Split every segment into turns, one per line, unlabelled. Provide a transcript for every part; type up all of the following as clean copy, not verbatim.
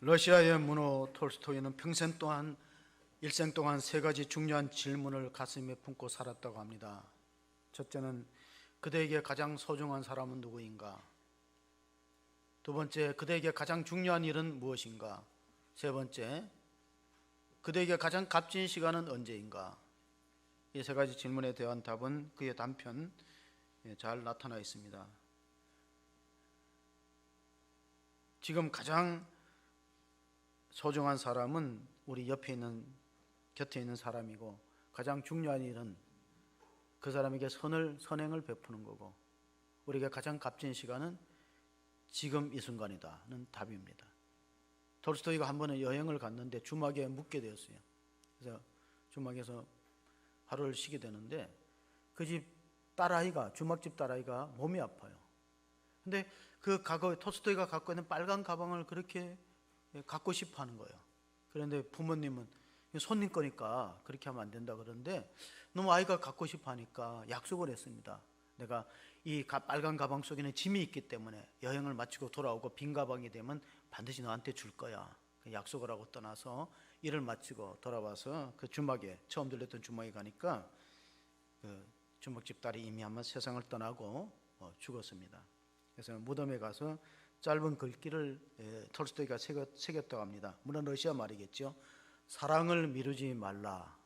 러시아의 문호 톨스토이는 일생 동안 세 가지 중요한 질문을 가슴에 품고 살았다고 합니다. 첫째는 그대에게 가장 소중한 사람은 누구인가? 두 번째, 그대에게 가장 중요한 일은 무엇인가? 세 번째, 그대에게 가장 값진 시간은 언제인가? 이 세 가지 질문에 대한 답은 그의 단편 잘 나타나 있습니다. 지금 가장 소중한 사람은 우리 곁에 있는 사람이고, 가장 중요한 일은 그 사람에게 선행을 베푸는 거고, 우리에게 가장 값진 시간은 지금 이 순간이다는 답입니다. 톨스토이가 한 번은 여행을 갔는데 주막에 묵게 되었어요. 그래서 주막에서 하루를 쉬게 되는데 그 집 딸아이가, 주막집 딸아이가 몸이 아파요. 근데 톨스토이가 갖고 있는 빨간 가방을 그렇게 갖고 싶어 하는 거예요. 그런데 부모님은 손님 거니까 그렇게 하면 안 된다 그러는데, 너무 아이가 갖고 싶어 하니까 약속을 했습니다. 내가 이 빨간 가방 속에는 짐이 있기 때문에 여행을 마치고 돌아오고 빈 가방이 되면 반드시 너한테 줄 거야. 약속을 하고 떠나서 일을 마치고 돌아와서 그 주막에, 처음 들렸던 주막에 가니까 그 주막집 딸이 이미 아마 세상을 떠나고 죽었습니다. 그래서 무덤에 가서 짧은 글귀를 톨스토이가 새겼다고 합니다. 물론 러시아 말이겠죠. 사랑을 미루지 말라.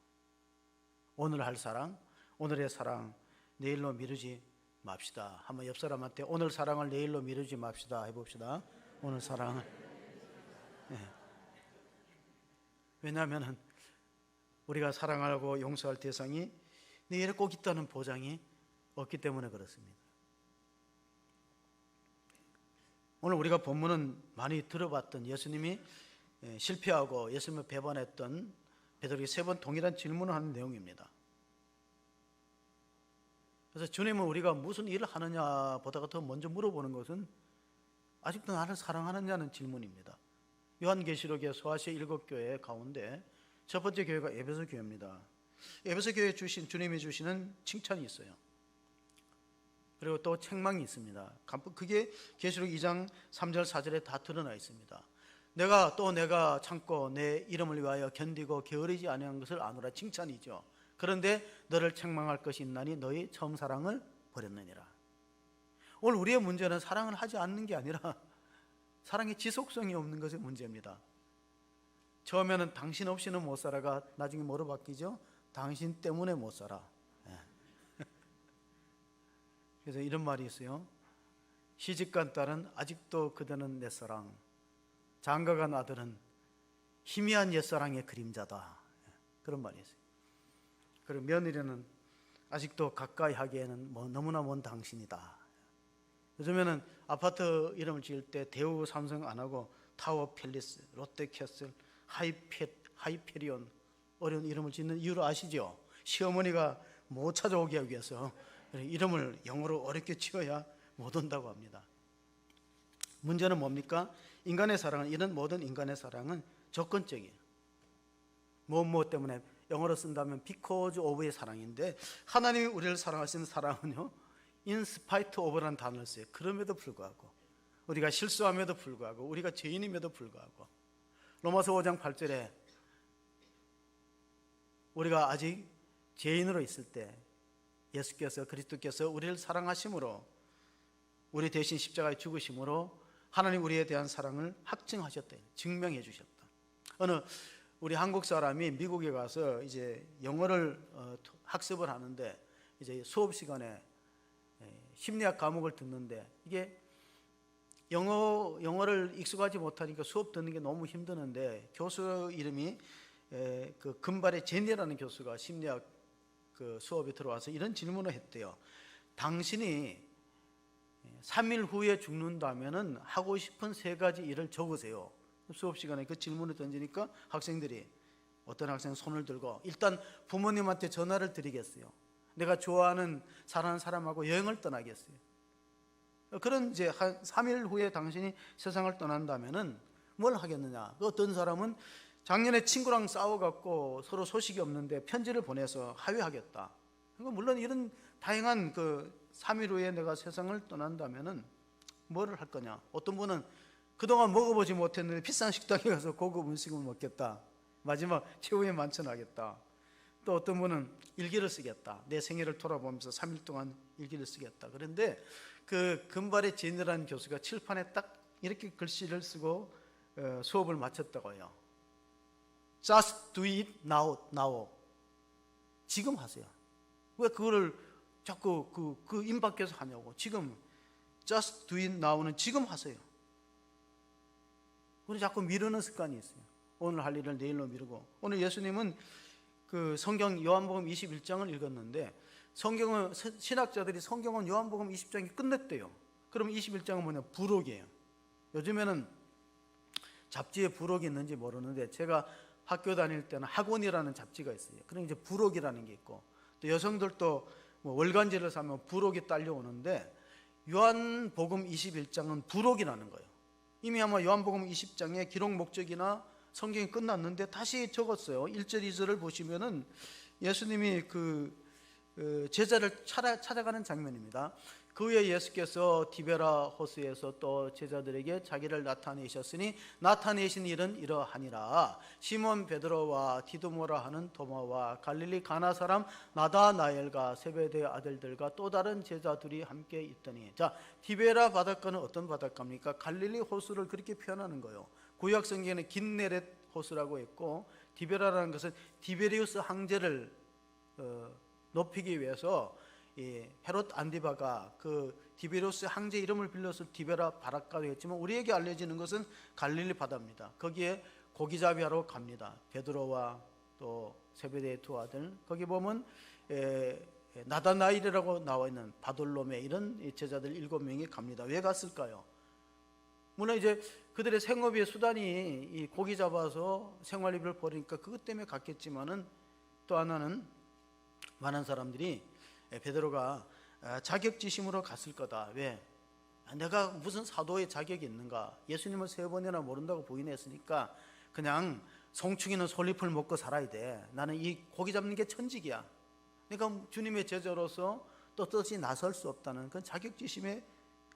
오늘 할 사랑, 오늘의 사랑 내일로 미루지 맙시다. 한번 옆 사람한테 오늘 사랑을 내일로 미루지 맙시다 해봅시다. 오늘 사랑을. 왜냐하면 우리가 사랑하고 용서할 대상이 내일에 꼭 있다는 보장이 없기 때문에 그렇습니다. 오늘 우리가 본문은 많이 들어봤던, 예수님이 실패하고 예수님을 배반했던 베드로에게 세 번 동일한 질문을 하는 내용입니다. 그래서 주님은 우리가 무슨 일을 하느냐 보다가 더 먼저 물어보는 것은 아직도 나를 사랑하느냐는 질문입니다. 요한계시록의 소아시아 7교회 가운데 첫 번째 교회가 에베소 교회입니다. 에베소 교회에 주님이 주시는 칭찬이 있어요. 그리고 또 책망이 있습니다. 그게 계시록 2장 3절 4절에 다 드러나 있습니다. 내가 참고 내 이름을 위하여 견디고 게으르지 아니한 것을 아노라, 칭찬이죠. 그런데 너를 책망할 것이 있나니 너희 처음 사랑을 버렸느니라. 오늘 우리의 문제는 사랑을 하지 않는 게 아니라 사랑의 지속성이 없는 것이 문제입니다. 처음에는 당신 없이는 못 살아가 나중에 뭐로 바뀌죠? 당신 때문에 못 살아. 그래서 이런 말이 있어요. 시집간 딸은 아직도 그대는 내 사랑, 장가간 아들은 희미한 옛사랑의 그림자다. 그런 말이 있어요. 그리고 며느리는 아직도 가까이 하기에는 너무나 먼 당신이다. 요즘에는 아파트 이름을 지을 때 대우 삼성 안 하고 타워 팰리스, 롯데캐슬, 하이페리온, 어려운 이름을 짓는 이유를 아시죠? 시어머니가 못 찾아오게 하기 위해서 이름을 영어로 어렵게 지어야 못 온다고 합니다. 문제는 뭡니까? 인간의 사랑은, 이런 모든 인간의 사랑은 조건적이에요. 무엇 때문에, 영어로 쓴다면 because of의 사랑인데, 하나님이 우리를 사랑하시는 사랑은요, in spite of라는 단어를 써요. 그럼에도 불구하고, 우리가 실수함에도 불구하고, 우리가 죄인임에도 불구하고. 로마서 5장 8절에 우리가 아직 죄인으로 있을 때 그리스도께서 우리를 사랑하심으로, 우리 대신 십자가에 죽으심으로 하나님 우리에 대한 사랑을 확증하셨다, 증명해 주셨다. 우리 한국 사람이 미국에 가서 이제 영어를 학습을 하는데, 이제 수업 시간에 심리학 과목을 듣는데, 이게 영어를 익숙하지 못하니까 수업 듣는 게 너무 힘드는데, 교수 이름이 그 금발의 제니라는 교수가 심리학 그 수업에 들어와서 이런 질문을 했대요. 당신이 3일 후에 죽는다면은 하고 싶은 3가지 일을 적으세요. 수업 시간에 그 질문을 던지니까 학생들이, 어떤 학생은 손을 들고 일단 부모님한테 전화를 드리겠어요. 내가 좋아하는, 사랑하는 사람하고 여행을 떠나겠어요. 그런 이제 3일 후에 당신이 세상을 떠난다면은 뭘 하겠느냐. 어떤 사람은 작년에 친구랑 싸워갖고 서로 소식이 없는데 편지를 보내서 화해하겠다. 물론 이런 다양한 3일 후에 내가 세상을 떠난다면은 뭐를 할 거냐. 어떤 분은 그동안 먹어보지 못했는데 비싼 식당에 가서 고급 음식을 먹겠다. 마지막 최후의 만찬하겠다. 또 어떤 분은 일기를 쓰겠다. 내 생애를 돌아보면서 3일 동안 일기를 쓰겠다. 그런데 그 금발의 제니라는 교수가 칠판에 딱 이렇게 글씨를 쓰고 수업을 마쳤다고 해요. Just do it now. 지금 하세요. 왜 그거를 자꾸 그 임박해서 하냐고. 지금 Just do it now는 지금 하세요. 우리 자꾸 미루는 습관이 있어요. 오늘 할 일을 내일로 미루고. 오늘 예수님은 그 성경 요한복음 21장을 읽었는데, 성경은 신학자들이 성경은 요한복음 20장이 끝냈대요. 그러면 21장은 뭐냐? 부록이에요. 요즘에는 잡지에 부록이 있는지 모르는데, 제가 학교 다닐 때는 학원이라는 잡지가 있어요. 그럼 이제 부록이라는 게 있고, 또 여성들도 뭐 월간지를 사면 부록이 딸려오는데, 요한복음 21장은 부록이라는 거예요. 이미 아마 요한복음 20장의 기록 목적이나 성경이 끝났는데 다시 적었어요. 1절 2절을 보시면은 예수님이 그 제자를 찾아가는 장면입니다. 그 후에 예수께서 디베라 호수에서 또 제자들에게 자기를 나타내셨으니 나타내신 일은 이러하니라. 시몬 베드로와 디두모라 하는 도마와 갈릴리 가나 사람 나다나엘과 세베대의 아들들과 또 다른 제자 둘이 함께 있더니. 자, 디베라 바닷가는 어떤 바닷가입니까? 갈릴리 호수를 그렇게 표현하는 거예요. 구약 성경에는 긴네렛 호수라고 했고, 디베라라는 것은 디베리우스 황제를 높이기 위해서 이 헤롯 안디바가 그 디베리우스 황제 이름을 빌려서 디베라 바닷가도 했지만, 우리에게 알려지는 것은 갈릴리 바다입니다. 거기에 고기잡이하러 갑니다. 베드로와 또 세베대의 두 아들, 거기 보면 나다나일이라고 나와 있는 바돌로메, 이런 제자들 7명이 갑니다. 왜 갔을까요? 물론 이제 그들의 생업의 수단이 이 고기 잡아서 생활비를 벌으니까 그것 때문에 갔겠지만은, 또 하나는 많은 사람들이 베드로가 자격지심으로 갔을 거다. 왜? 내가 무슨 사도의 자격이 있는가? 예수님을 3번이나 모른다고 부인했으니까 그냥 송충이는 솔잎을 먹고 살아야 돼. 나는 이 고기 잡는 게 천직이야. 그러니까 주님의 제자로서 떳떳이 나설 수 없다는 그런 자격지심에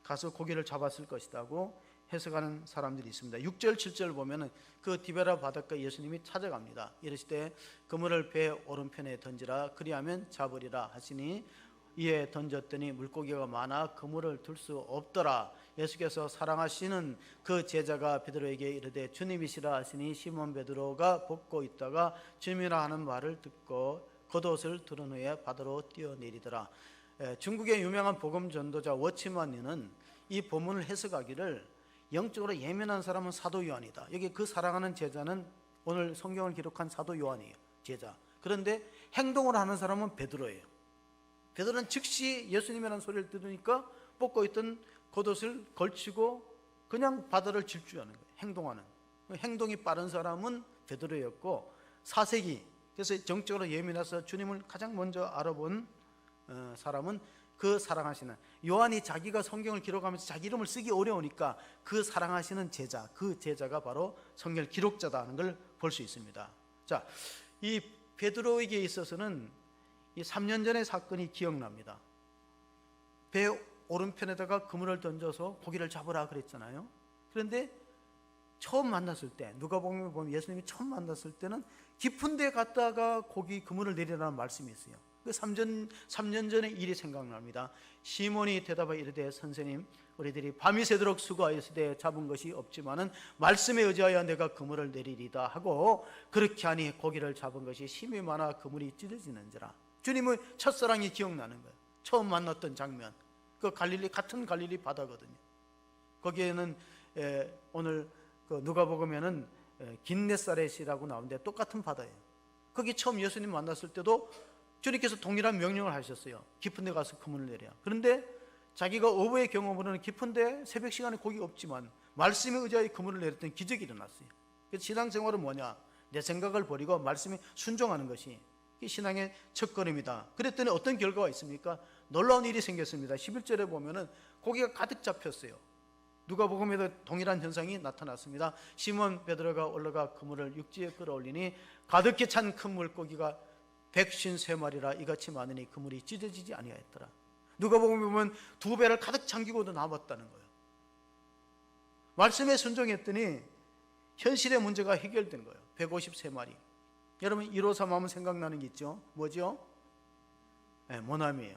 가서 고기를 잡았을 것이라고 해석하는 사람들이 있습니다. 6절 7절 보면은 그 디베라 바닷가 예수님이 찾아갑니다. 이르시되 그물을 배 오른편에 던지라, 그리하면 잡으리라 하시니 이에 던졌더니 물고기가 많아 그물을 들 수 없더라. 예수께서 사랑하시는 그 제자가 베드로에게 이르되 주님이시라 하시니 시몬 베드로가 벗고 있다가 주님이라 하는 말을 듣고 겉옷을 드러낸 후에 바다로 뛰어내리더라. 중국의 유명한 복음 전도자 워치만니는 이 본문을 해석하기를, 영적으로 예민한 사람은 사도 요한이다. 여기 그 사랑하는 제자는 오늘 성경을 기록한 사도 요한이에요. 제자. 그런데 행동을 하는 사람은 베드로예요. 베드로는 즉시 예수님이라는 소리를 들으니까 벗고 있던 겉옷을 걸치고 그냥 바다를 질주하는 거예요. 행동하는. 행동이 빠른 사람은 베드로였고, 사색이, 그래서 정적으로 예민해서 주님을 가장 먼저 알아본 사람은 그 사랑하시는 요한이, 자기가 성경을 기록하면서 자기 이름을 쓰기 어려우니까 그 사랑하시는 제자, 그 제자가 바로 성경 기록자다 하는 걸 볼 수 있습니다. 자, 이 베드로에게 있어서는 이 3년 전의 사건이 기억납니다. 배 오른편에다가 그물을 던져서 고기를 잡으라 그랬잖아요. 그런데 처음 만났을 때, 누가복음에 보면 예수님이 처음 만났을 때는 깊은 데 갔다가 고기 그물을 내리라는 말씀이 있어요. 3년 전의 일이 생각납니다. 시몬이 대답하여 이르되 선생님, 우리들이 밤이 새도록 수고하였으되 잡은 것이 없지만은 말씀에 의지하여 내가 그물을 내리리다 하고, 그렇게 하니 고기를 잡은 것이 심히 많아 그물이 찢어지는지라. 주님의 첫사랑이 기억나는 거예요. 처음 만났던 장면. 그 갈릴리, 같은 갈릴리 바다거든요. 거기에는 오늘 그 누가복음에는 긴네사렛이라고 나오는데 똑같은 바다예요. 거기 처음 예수님 만났을 때도 주님께서 동일한 명령을 하셨어요. 깊은 데 가서 그물을 내려. 그런데 자기가 어부의 경험으로는 깊은 데 새벽 시간에 고기가 없지만 말씀에 의지하여 그물을 내렸던 기적이 일어났어요. 그래서 신앙생활은 뭐냐? 내 생각을 버리고 말씀에 순종하는 것이 신앙의 첫걸음이다. 그랬더니 어떤 결과가 있습니까? 놀라운 일이 생겼습니다. 11절에 보면은 고기가 가득 잡혔어요. 누가복음에도 동일한 현상이 나타났습니다. 시몬 베드로가 올라가 그물을 육지에 끌어올리니 가득히 찬 큰 물고기가 153마리라 이같이 많으니 그물이 찢어지지 아니하였더라. 누가복음에 보면 2배를 가득 잠기고도 남았다는 거예요. 말씀에 순종했더니 현실의 문제가 해결된 거예요. 153마리. 여러분 153 하면 생각나는 게 있죠? 뭐죠? 네, 모나미예요.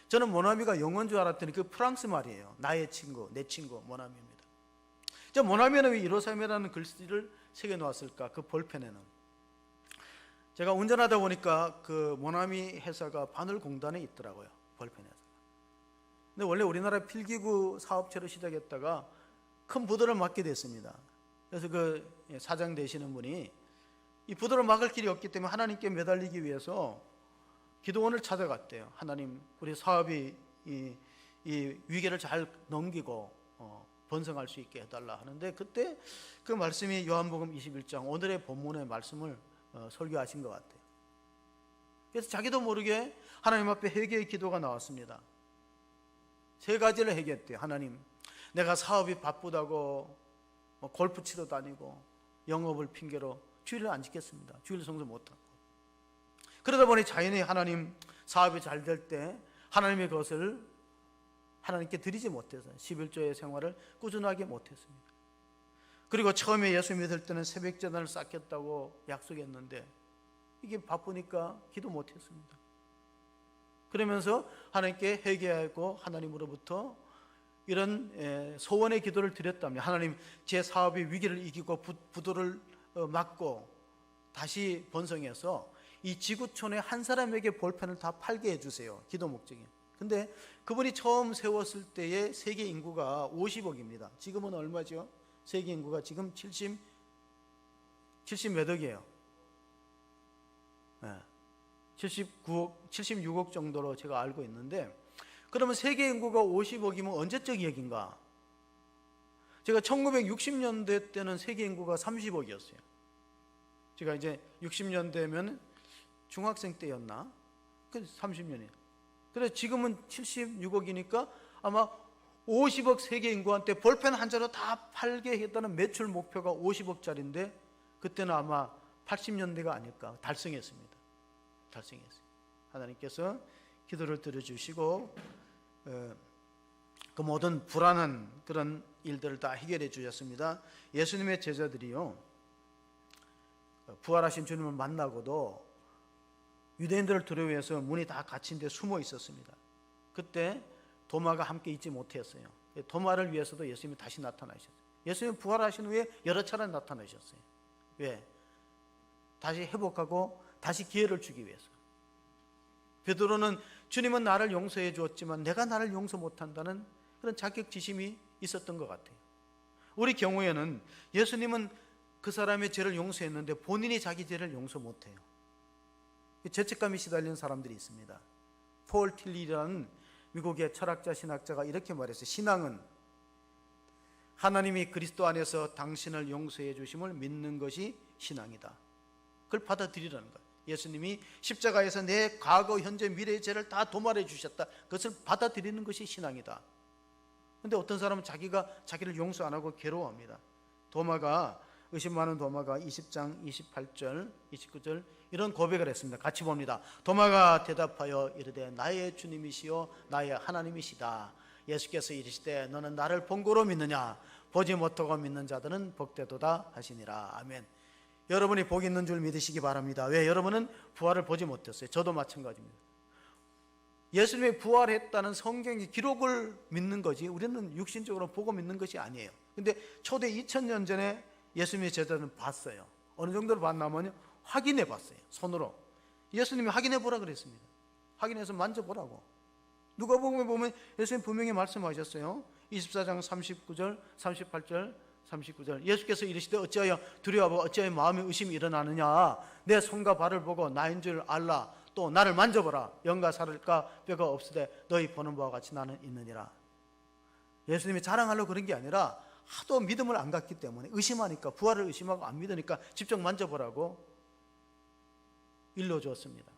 저는 모나미가 영어인 줄 알았더니 그 프랑스 말이에요. 나의 친구, 내 친구 모나미입니다. 저 모나미는 왜 153이라는 글씨를 새겨 놓았을까? 그 볼펜에는. 제가 운전하다 보니까 그 모나미 회사가 바늘공단에 있더라고요. 볼펜 회사가. 근데 원래 우리나라 필기구 사업체로 시작했다가 큰 부도를 맞게 됐습니다. 그래서 그 사장 되시는 분이 이 부도를 막을 길이 없기 때문에 하나님께 매달리기 위해서 기도원을 찾아갔대요. 하나님, 우리 사업이 이 위기를 잘 넘기고 번성할 수 있게 해달라 하는데, 그때 그 말씀이 요한복음 21장 오늘의 본문의 말씀을 설교하신 것 같아요. 그래서 자기도 모르게 하나님 앞에 회개의 기도가 나왔습니다. 3가지를 회개했대요. 하나님, 내가 사업이 바쁘다고 골프 치러 다니고 영업을 핑계로 주일을 안 지켰습니다. 주일 성수 못하고. 그러다 보니 자연히 하나님 사업이 잘 될 때 하나님의 것을 하나님께 드리지 못해서 11조의 생활을 꾸준하게 못했습니다. 그리고 처음에 예수 믿을 때는 새벽 제단을 쌓겠다고 약속했는데 이게 바쁘니까 기도 못했습니다. 그러면서 하나님께 회개하고 하나님으로부터 이런 소원의 기도를 드렸답니다. 하나님, 제 사업이 위기를 이기고 부도를 막고 다시 번성해서 이 지구촌에 한 사람에게 볼펜을 다 팔게 해주세요. 기도 목적이에요. 근데 그분이 처음 세웠을 때의 세계 인구가 50억입니다. 지금은 얼마죠? 세계 인구가 지금 70 몇 억이에요. 네. 76억 정도로 제가 알고 있는데, 그러면 세계 인구가 50억이면 언제적 이야기인가? 제가 1960년대 때는 세계 인구가 30억이었어요. 제가 이제 60년대면 중학생 때였나? 30년이에요. 그래서 지금은 76억이니까 아마 50억 세계 인구한테 볼펜 한 자루 다 팔게 했다는 매출 목표가 50억짜리인데 그때는 아마 80년대가 아닐까 달성했습니다. 달성했어요. 하나님께서 기도를 들어주시고 그 모든 불안한 그런 일들을 다 해결해 주셨습니다. 예수님의 제자들이요, 부활하신 주님을 만나고도 유대인들을 두려워해서 문이 다 닫힌 데 숨어 있었습니다. 그때 도마가 함께 있지 못했어요. 도마를 위해서도 예수님이 다시 나타나셨어요. 예수님이 부활하신 후에 여러 차례 나타나셨어요. 왜? 다시 회복하고 다시 기회를 주기 위해서. 베드로는 주님은 나를 용서해 주었지만 내가 나를 용서 못한다는 그런 자격지심이 있었던 것 같아요. 우리 경우에는 예수님은 그 사람의 죄를 용서했는데 본인이 자기 죄를 용서 못해요. 죄책감이 시달리는 사람들이 있습니다. 폴 틸리라는 미국의 철학자 신학자가 이렇게 말했어요. 신앙은 하나님이 그리스도 안에서 당신을 용서해 주심을 믿는 것이 신앙이다. 그걸 받아들이라는 거예요. 예수님이 십자가에서 내 과거, 현재, 미래의 죄를 다 도말해 주셨다. 그것을 받아들이는 것이 신앙이다. 그런데 어떤 사람은 자기를 용서 안 하고 괴로워합니다. 의심 많은 도마가 20장 28절 29절 이런 고백을 했습니다. 같이 봅니다. 도마가 대답하여 이르되 나의 주님이시요 나의 하나님이시다. 예수께서 이르시되 너는 나를 본고로 믿느냐? 보지 못하고 믿는 자들은 복되도다 하시니라. 아멘. 여러분이 복 있는 줄 믿으시기 바랍니다. 왜? 여러분은 부활을 보지 못했어요. 저도 마찬가지입니다. 예수님이 부활했다는 성경의 기록을 믿는 거지 우리는 육신적으로 보고 믿는 것이 아니에요. 근데 초대 2000년 전에 예수님의 제자들은 봤어요. 어느 정도로 봤냐면요, 확인해 봤어요. 손으로. 예수님이 확인해 보라 그랬습니다. 확인해서 만져보라고. 누가복음에 보면 예수님 분명히 말씀하셨어요. 24장 39절 38절 39절 예수께서 이르시되 어찌하여 두려워하고 어찌하여 마음에 의심이 일어나느냐? 내 손과 발을 보고 나인 줄 알라. 또 나를 만져보라. 영과 살을까 뼈가 없으되 너희 보는 바와 같이 나는 있느니라. 예수님이 자랑하려고 그런 게 아니라 하도 믿음을 안 갖기 때문에 의심하니까, 부활을 의심하고 안 믿으니까 직접 만져보라고 일러주었습니다.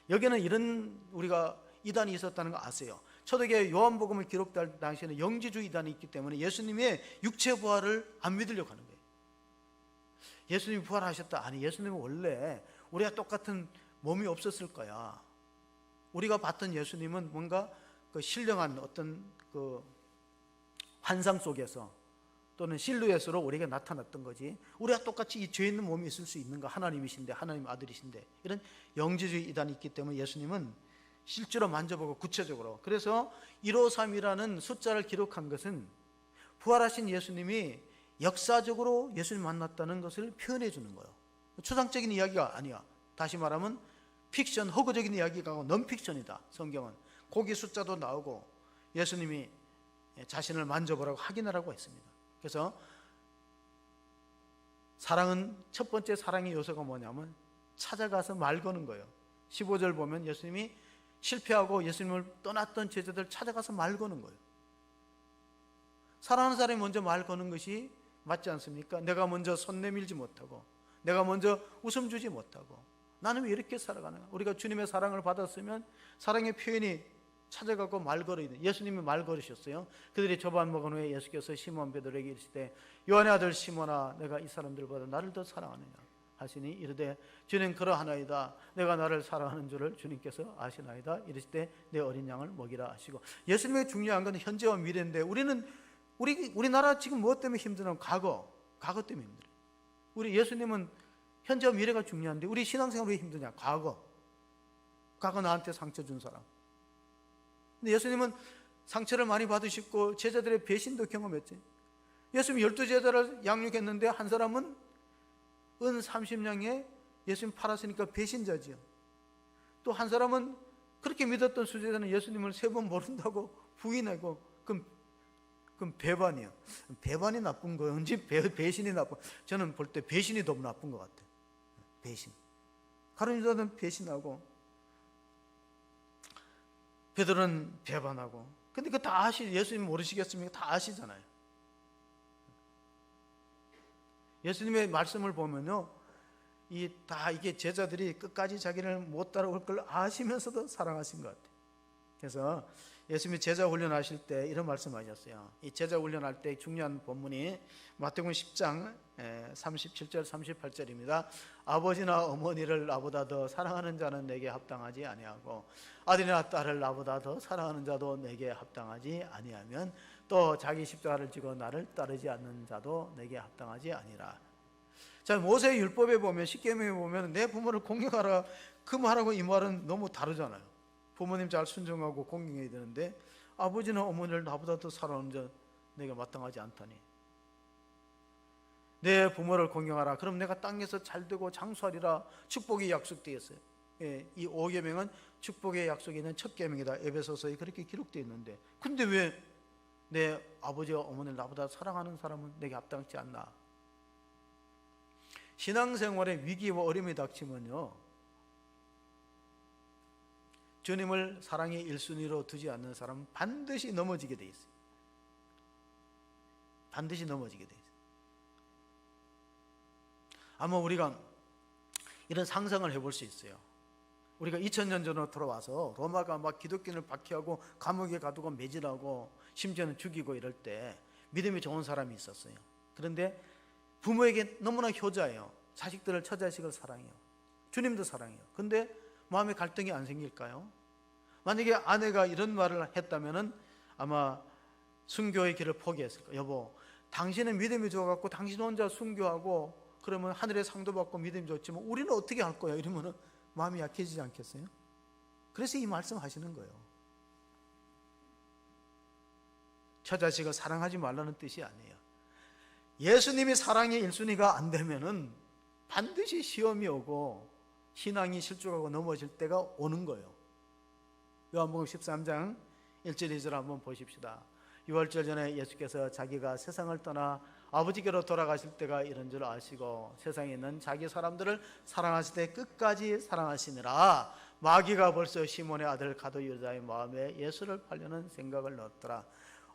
여기는 이런 우리가 이단이 있었다는 거 아세요? 초대교회 요한복음을 기록할 당시에는 영지주의 이단이 있기 때문에 예수님의 육체 부활을 안 믿으려고 하는 거예요. 예수님이 부활하셨다. 아니, 예수님은 원래 우리가 똑같은 몸이 없었을 거야. 우리가 봤던 예수님은 뭔가 그 신령한 어떤 그 환상 속에서 또는 실루엣으로 우리에게 나타났던 거지, 우리가 똑같이 이 죄 있는 몸이 있을 수 있는가? 하나님이신데, 하나님 아들이신데. 이런 영지주의 이단이 있기 때문에 예수님은 실제로 만져보고 구체적으로, 그래서 153이라는 숫자를 기록한 것은 부활하신 예수님이 역사적으로 예수님 만났다는 것을 표현해 주는 거예요. 추상적인 이야기가 아니야. 다시 말하면 픽션, 허구적인 이야기가 아니고 넌픽션이다. 성경은 고기 숫자도 나오고 예수님이 자신을 만져보라고 확인하라고 했습니다. 그래서 사랑은, 첫 번째 사랑의 요소가 뭐냐면 찾아가서 말 거는 거예요. 15절 보면 예수님이 실패하고 예수님을 떠났던 제자들 찾아가서 말 거는 거예요. 사랑하는 사람이 먼저 말 거는 것이 맞지 않습니까? 내가 먼저 손 내밀지 못하고, 내가 먼저 웃음 주지 못하고, 나는 왜 이렇게 살아가는가? 우리가 주님의 사랑을 받았으면 사랑의 표현이 찾아가고 말 걸어야 돼. 예수님이 말 걸으셨어요. 그들이 저반 먹은 후에 예수께서 시몬 베드로에게 이르시되 요한의 아들 시몬아, 내가 이 사람들보다 나를 더 사랑하느냐 하시니 이르되 주님 그러하나이다. 내가 나를 사랑하는 줄을 주님께서 아시나이다. 이르시되 내 어린 양을 먹이라 하시고, 예수님의 중요한 건 현재와 미래인데, 우리나라 지금 무엇 때문에 힘드냐면 과거 때문에 힘들어요. 우리 예수님은 현재와 미래가 중요한데 우리 신앙생활 왜 힘드냐? 과거 나한테 상처 준 사람. 근데 예수님은 상처를 많이 받으셨고 제자들의 배신도 경험했지. 예수님 12제자를 양육했는데 한 사람은 은 30냥에 예수님 팔았으니까 배신자지요. 또 한 사람은 그렇게 믿었던 수제자는 예수님을 3번 모른다고 부인하고, 그럼 배반이요. 배반이 나쁜 거예요? 배신이 나쁜? 저는 볼 때 배신이 더 나쁜 것 같아요. 배신. 가룟 유다는 배신하고 베드로는 배반하고. 근데 그거 다 예수님 모르시겠습니까? 다 아시잖아요. 예수님의 말씀을 보면요, 이게 제자들이 끝까지 자기를 못 따라올 걸 아시면서도 사랑하신 것 같아요. 그래서 예수님이 제자 훈련하실 때 이런 말씀하셨어요. 이 제자 훈련할 때 중요한 본문이 마태복음 10장 37절 38절입니다. 아버지나 어머니를 나보다 더 사랑하는 자는 내게 합당하지 아니하고 아들이나 딸을 나보다 더 사랑하는 자도 내게 합당하지 아니하면 또 자기 십자가를 지고 나를 따르지 않는 자도 내게 합당하지 아니라. 자, 모세의 율법에 보면, 십계명에 보면 내 부모를 공경하라, 그 말하고 이 말은 너무 다르잖아요. 부모님 잘 순종하고 공경해야 되는데 아버지나 어머니를 나보다 더 사랑하는 자 내가 마땅하지 않다니. 내 부모를 공경하라, 그럼 내가 땅에서 잘되고 장수하리라 축복이 약속되어 있어요. 이 5계명은 축복의 약속이 있는 첫 계명이다. 에베소서에 그렇게 기록되어 있는데, 근데 왜 내 아버지와 어머니를 나보다 사랑하는 사람은 내게 합당치 않나? 신앙생활에 위기와 어려움이 닥치면요, 주님을 사랑의 1순위로 두지 않는 사람은 반드시 넘어지게 돼 있어요. 반드시 넘어지게 돼 있어요. 아마 우리가 이런 상상을 해볼 수 있어요. 우리가 2000년 전으로 돌아와서 로마가 막 기독교인을 박해하고 감옥에 가두고 매질하고 심지어는 죽이고 이럴 때 믿음이 좋은 사람이 있었어요. 그런데 부모에게 너무나 효자예요. 자식들을, 처자식을 사랑해요. 주님도 사랑해요. 근데 마음에 갈등이 안 생길까요? 만약에 아내가 이런 말을 했다면 아마 순교의 길을 포기했을 거예요. 여보, 당신은 믿음이 좋아갖고 당신 혼자 순교하고 그러면 하늘의 상도 받고 믿음이 좋지만 우리는 어떻게 할 거야? 이러면 마음이 약해지지 않겠어요? 그래서 이 말씀 하시는 거예요. 처자식을 사랑하지 말라는 뜻이 아니에요. 예수님이 사랑의 1순위가 안 되면은 반드시 시험이 오고 신앙이 실족하고 넘어질 때가 오는 거예요. 요한복음 13장 1절 2절 한번 보십시다. 6월절 전에 예수께서 자기가 세상을 떠나 아버지께로 돌아가실 때가 이런 줄 아시고 세상에 있는 자기 사람들을 사랑하실 때 끝까지 사랑하시니라. 마귀가 벌써 시몬의 아들 가룟 유다의 마음에 예수를 팔려는 생각을 넣었더라.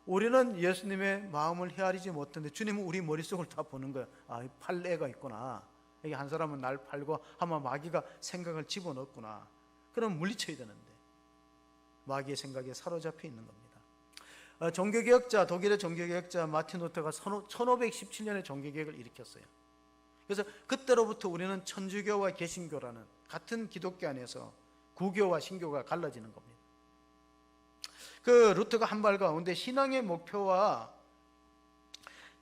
우리는 예수님의 마음을 헤아리지 못했는데 주님은 우리 머릿속을 다 보는 거예요. 아, 팔 애가 있구나. 여기 한 사람은 날 팔고 아마 마귀가 생각을 집어넣었구나. 그럼 물리쳐야 되는데 마귀의 생각에 사로잡혀 있는 겁니다. 종교개혁자, 독일의 종교개혁자 마틴 루터가 1517년에 종교개혁을 일으켰어요. 그래서 그때로부터 우리는 천주교와 개신교라는 같은 기독교 안에서 구교와 신교가 갈라지는 겁니다. 그 루터가 한 발 가운데 신앙의 목표와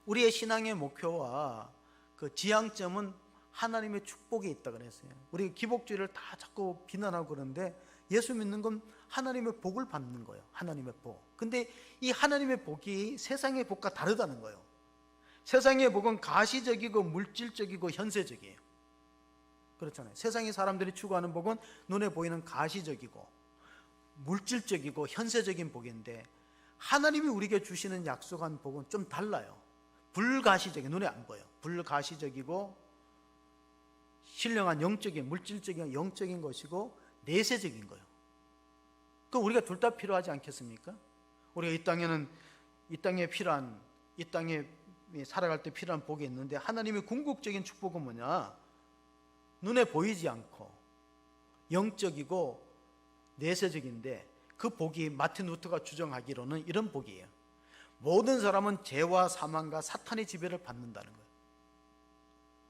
우리의 신앙의 목표와 그 지향점은 하나님의 축복에 있다 그랬어요. 우리 기복주의를 다 자꾸 비난하고 그러는데 예수 믿는 건 하나님의 복을 받는 거예요. 하나님의 복. 근데 이 하나님의 복이 세상의 복과 다르다는 거예요. 세상의 복은 가시적이고 물질적이고 현세적이에요. 그렇잖아요. 세상의 사람들이 추구하는 복은 눈에 보이는 가시적이고 물질적이고 현세적인 복인데, 하나님이 우리에게 주시는 약속한 복은 좀 달라요. 불가시적인, 눈에 안 보여. 불가시적이고 신령한 영적인, 물질적인 영적인 것이고 내세적인 거예요. 그 우리가 둘 다 필요하지 않겠습니까? 우리가 이 땅에 필요한, 이 땅에 살아갈 때 필요한 복이 있는데, 하나님의 궁극적인 축복은 뭐냐? 눈에 보이지 않고 영적이고 내세적인데, 그 복이 마틴 루터가 주장하기로는 이런 복이에요. 모든 사람은 죄와 사망과 사탄의 지배를 받는다는 거예요.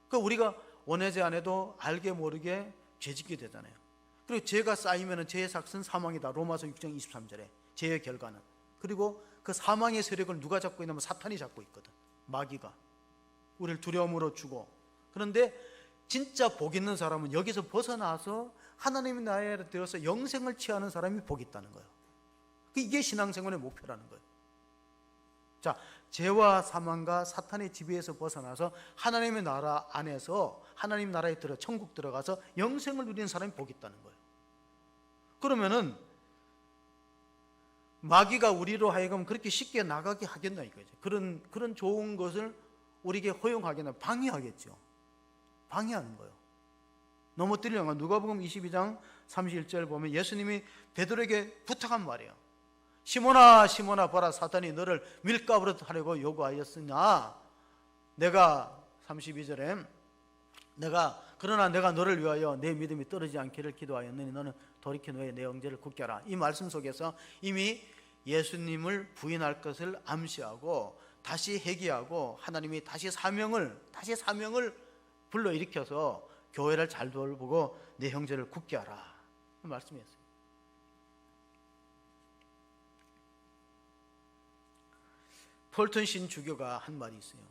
그 우리가 원하지 않아도 알게 모르게 죄짓게 되잖아요. 그리고 죄가 쌓이면 죄의 삭은 사망이다. 로마서 6장 23절에 죄의 결과는. 그리고 그 사망의 세력을 누가 잡고 있냐면 사탄이 잡고 있거든. 마귀가 우리를 두려움으로 주고. 그런데 진짜 복 있는 사람은 여기서 벗어나서 하나님의 나라에 들어서 영생을 취하는 사람이 복 있다는 거예요. 이게 신앙생활의 목표라는 거예요. 자, 죄와 사망과 사탄의 지배에서 벗어나서 하나님의 나라 안에서 하나님 나라에 들어 천국 들어가서 영생을 누리는 사람이 복 있다는 거예요. 그러면은 마귀가 우리로 하여금 그렇게 쉽게 나가게 하겠나 이거죠. 그런 좋은 것을 우리에게 허용하겠나? 방해하겠죠. 방해하는 거예요. 넘어뜨리는 거예요. 누가복음 22장 31절 보면 예수님이 베드로에게 부탁한 말이에요. 시몬아 시몬아 보라, 사탄이 너를 밀가부로 하려고 요구하였으나 내가 32절에 그러나 내가 너를 위하여 내 믿음이 떨어지지 않기를 기도하였느니 너는 돌이킨 후에 내 형제를 굳게 하라. 이 말씀 속에서 이미 예수님을 부인할 것을 암시하고 다시 회개하고 하나님이 다시 사명을 불러일으켜서 교회를 잘 돌보고 내 형제를 굳게 하라, 그 말씀이었어요. 폴턴 신주교가 한 말이 있어요.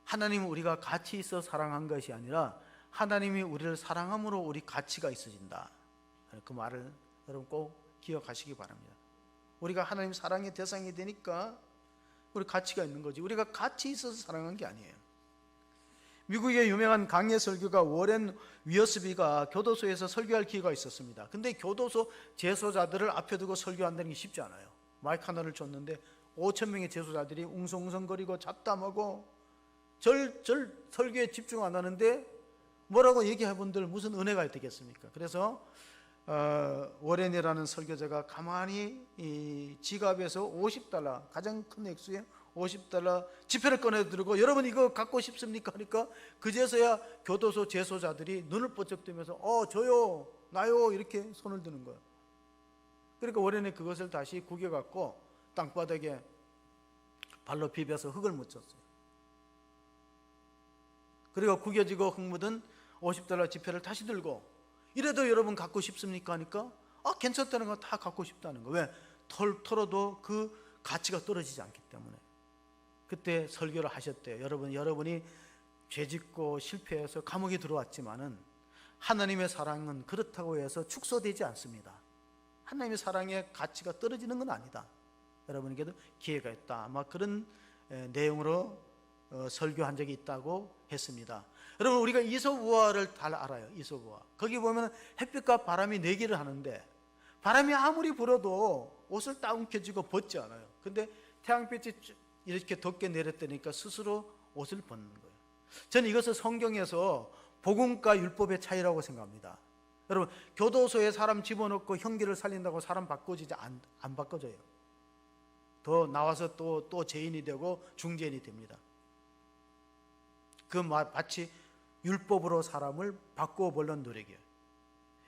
하나님은 우리가 가치 있어 사랑한 것이 아니라 하나님이 우리를 사랑함으로 우리 가치가 있어진다. 그 말을 여러분 꼭 기억하시기 바랍니다. 우리가 하나님 사랑의 대상이 되니까 우리 가치가 있는 거지, 우리가 가치 있어서 사랑한 게 아니에요. 미국의 유명한 강예 설교가 워렌 위어스비가 교도소에서 설교할 기회가 있었습니다. 근데 교도소 재소자들을 앞에 두고 설교한다는 게 쉽지 않아요. 마이크 하나를 줬는데 5,000명의 재소자들이 웅성웅성거리고 잡담하고 설교에 집중 안 하는데 뭐라고 얘기해본들 무슨 은혜가 되겠습니까? 그래서 워렌이라는 설교자가 가만히 이 지갑에서 $50, 가장 큰 액수의 $50 지폐를 꺼내 들고 여러분 이거 갖고 싶습니까? 하니까 그제서야 교도소 재소자들이 눈을 번쩍 뜨면서 저요, 나요 이렇게 손을 드는 거예요. 그러니까 워렌이 그것을 다시 구겨갖고 땅바닥에 발로 비벼서 흙을 묻혔어요. 그리고 구겨지고 흙 묻은 $50 지폐를 다시 들고 이래도 여러분 갖고 싶습니까? 하니까 괜찮다는 거 다 갖고 싶다는 거. 왜? 털어도 그 가치가 떨어지지 않기 때문에. 그때 설교를 하셨대요. 여러분이 죄짓고 실패해서 감옥에 들어왔지만은 하나님의 사랑은 그렇다고 해서 축소되지 않습니다. 하나님의 사랑의 가치가 떨어지는 건 아니다. 여러분에게도 기회가 있다. 아마 그런 내용으로 설교한 적이 있다고 했습니다. 여러분 우리가 이솝우화를 잘 알아요. 이솝우화. 거기 보면 햇빛과 바람이 내기를 하는데 바람이 아무리 불어도 옷을 딱 움켜쥐고 벗지 않아요. 근데 태양빛이 이렇게 덥게 내렸다니까 스스로 옷을 벗는 거예요. 저는 이것을 성경에서 복음과 율법의 차이라고 생각합니다. 여러분 교도소에 사람 집어넣고 형기를 살린다고 사람 바꿔지지 안 바꿔져요. 더 나와서 또 죄인이 되고 중죄인이 됩니다. 그 마치 율법으로 사람을 바꾸어 보려는 노력이에요.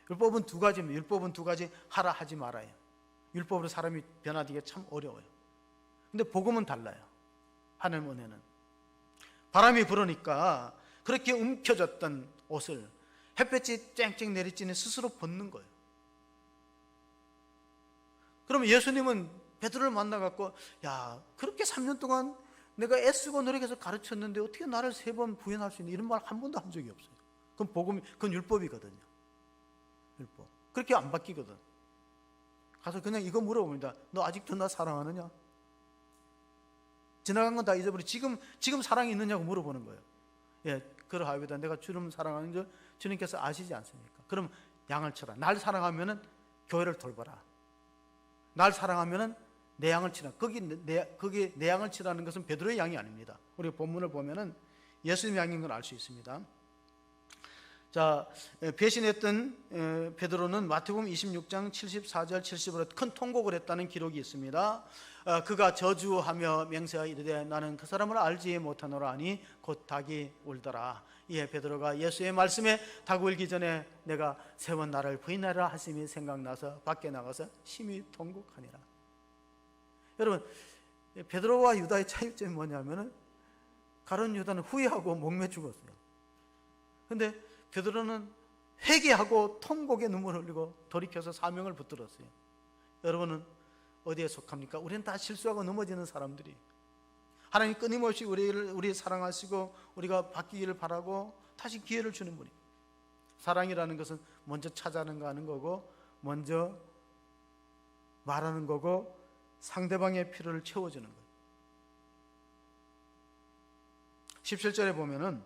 율법은 두 가지입니다. 율법은 두 가지, 하라 하지 말아요. 율법으로 사람이 변화되기가 참 어려워요. 근데 복음은 달라요. 하나님 은혜는 바람이 불으니까 그렇게 움켜졌던 옷을 햇볕이 쨍쨍 내리쬐니 스스로 벗는 거예요. 그러면 예수님은 베드로를 만나갖고 야 그렇게 3년 동안 내가 애쓰고 노력해서 가르쳤는데 어떻게 나를 3번 부인할 수 있는 이런 말 한 번도 한 적이 없어요. 그건 율법이거든요. 율법. 그렇게 안 바뀌거든. 가서 그냥 이거 물어봅니다. 너 아직도 나 사랑하느냐? 지나간 건 다 잊어버리고 지금 사랑이 있느냐고 물어보는 거예요. 예, 그러하여도 내가 주님 사랑하는 줄 주님께서 아시지 않습니까? 그럼 양을 쳐라. 날 사랑하면은 교회를 돌봐라. 날 사랑하면은 내 양을 치라. 거기 내 양을 치라는 것은 베드로의 양이 아닙니다. 우리가 본문을 보면은 예수님의 양인 걸 알 수 있습니다. 자, 배신했던 베드로는 마태복음 26장 74절 70으로 큰 통곡을 했다는 기록이 있습니다. 그가 저주하며 맹세하여 이르되 나는 그 사람을 알지 못하노라 하니 곧 닭이 울더라. 이에 베드로가 예수의 말씀에 닭 울기 전에 내가 3번 나를 부인하라 하심이 생각나서 밖에 나가서 심히 통곡하니라. 여러분, 베드로와 유다의 차이점이 뭐냐면은 가룟 유다는 후회하고 목매 죽었어요. 근데 베드로는 회개하고 통곡의 눈물을 흘리고 돌이켜서 사명을 붙들었어요. 여러분은 어디에 속합니까? 우리는 다 실수하고 넘어지는 사람들이. 하나님 끊임없이 우리 사랑하시고 우리가 바뀌기를 바라고 다시 기회를 주는 분이. 사랑이라는 것은 먼저 찾아가는 거고 먼저 말하는 거고 상대방의 필요를 채워주는 거예요. 17절에 보면은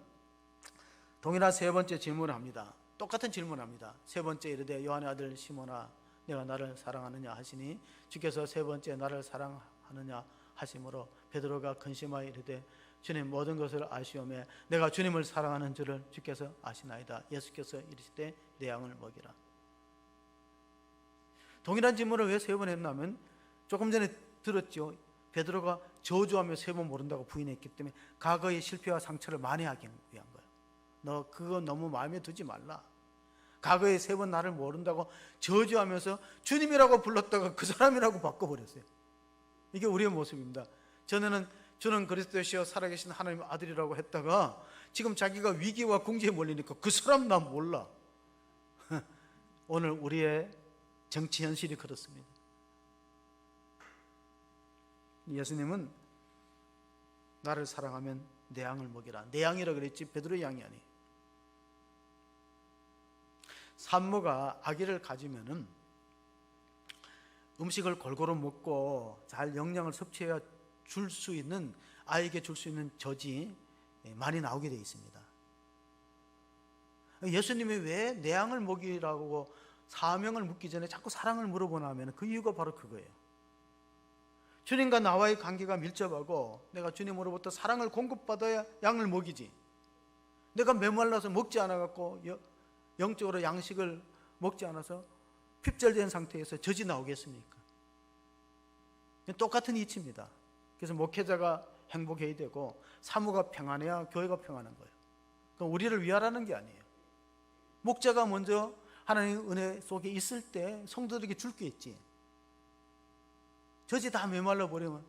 동일한 3번째 질문을 합니다. 똑같은 질문을 합니다. 3번째 이르되 요한의 아들 시몬아 내가 나를 사랑하느냐 하시니 주께서 3번째 나를 사랑하느냐 하심으로 베드로가 근심하여 이르되 주님 모든 것을 아시오매 내가 주님을 사랑하는 줄을 주께서 아시나이다. 예수께서 이르시되 내 양을 먹이라. 동일한 질문을 왜 3번 했냐면 조금 전에 들었죠. 베드로가 저주하며 3번 모른다고 부인했기 때문에 과거의 실패와 상처를 만회하기 위한 거예요. 너 그거 너무 마음에 두지 말라. 과거에 3번 나를 모른다고 저주하면서 주님이라고 불렀다가 그 사람이라고 바꿔버렸어요. 이게 우리의 모습입니다. 전에는 주는 그리스도시여 살아계신 하나님의 아들이라고 했다가 지금 자기가 위기와 궁지에 몰리니까 그 사람 나 몰라. 오늘 우리의 정치 현실이 그렇습니다. 예수님은 나를 사랑하면 내 양을 먹이라. 내 양이라 그랬지 베드로의 양이 아니에요. 산모가 아기를 가지면은 음식을 골고루 먹고 잘 영양을 섭취해야 줄 수 있는 아이에게 줄 수 있는 젖이 많이 나오게 되어 있습니다. 예수님이 왜 내 양을 먹이라고 사명을 묻기 전에 자꾸 사랑을 물어보나 하면 그 이유가 바로 그거예요. 주님과 나와의 관계가 밀접하고 내가 주님으로부터 사랑을 공급받아야 양을 먹이지. 내가 메말라서 먹지 않아갖고 영적으로 양식을 먹지 않아서 핍절된 상태에서 젖이 나오겠습니까? 똑같은 이치입니다. 그래서 목회자가 행복해야 되고 사모가 평안해야 교회가 평안한 거예요. 그럼 우리를 위하라는 게 아니에요. 목자가 먼저 하나님의 은혜 속에 있을 때 성도들에게 줄 게 있지. 젖이 다 메말라 버리면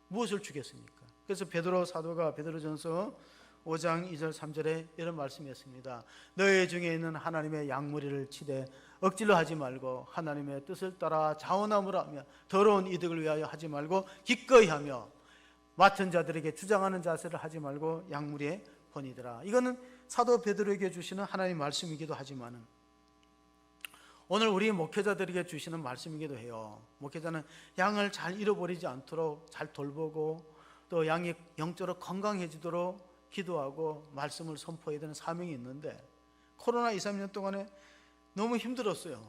무엇을 주겠습니까? 그래서 베드로 사도가 베드로전서 5장 2절 3절에 이런 말씀이었습니다. 너희 중에 있는 하나님의 양무리를 치되 억지로 하지 말고 하나님의 뜻을 따라 자원함으로 하며 더러운 이득을 위하여 하지 말고 기꺼이 하며 맡은 자들에게 주장하는 자세를 하지 말고 양무리에 번이더라. 이거는 사도 베드로에게 주시는 하나님의 말씀이기도 하지만은 오늘 우리 목회자들에게 주시는 말씀이기도 해요. 목회자는 양을 잘 잃어버리지 않도록 잘 돌보고 또 양이 영적으로 건강해지도록 기도하고 말씀을 선포해야 되는 사명이 있는데 코로나 2, 3년 동안에 너무 힘들었어요.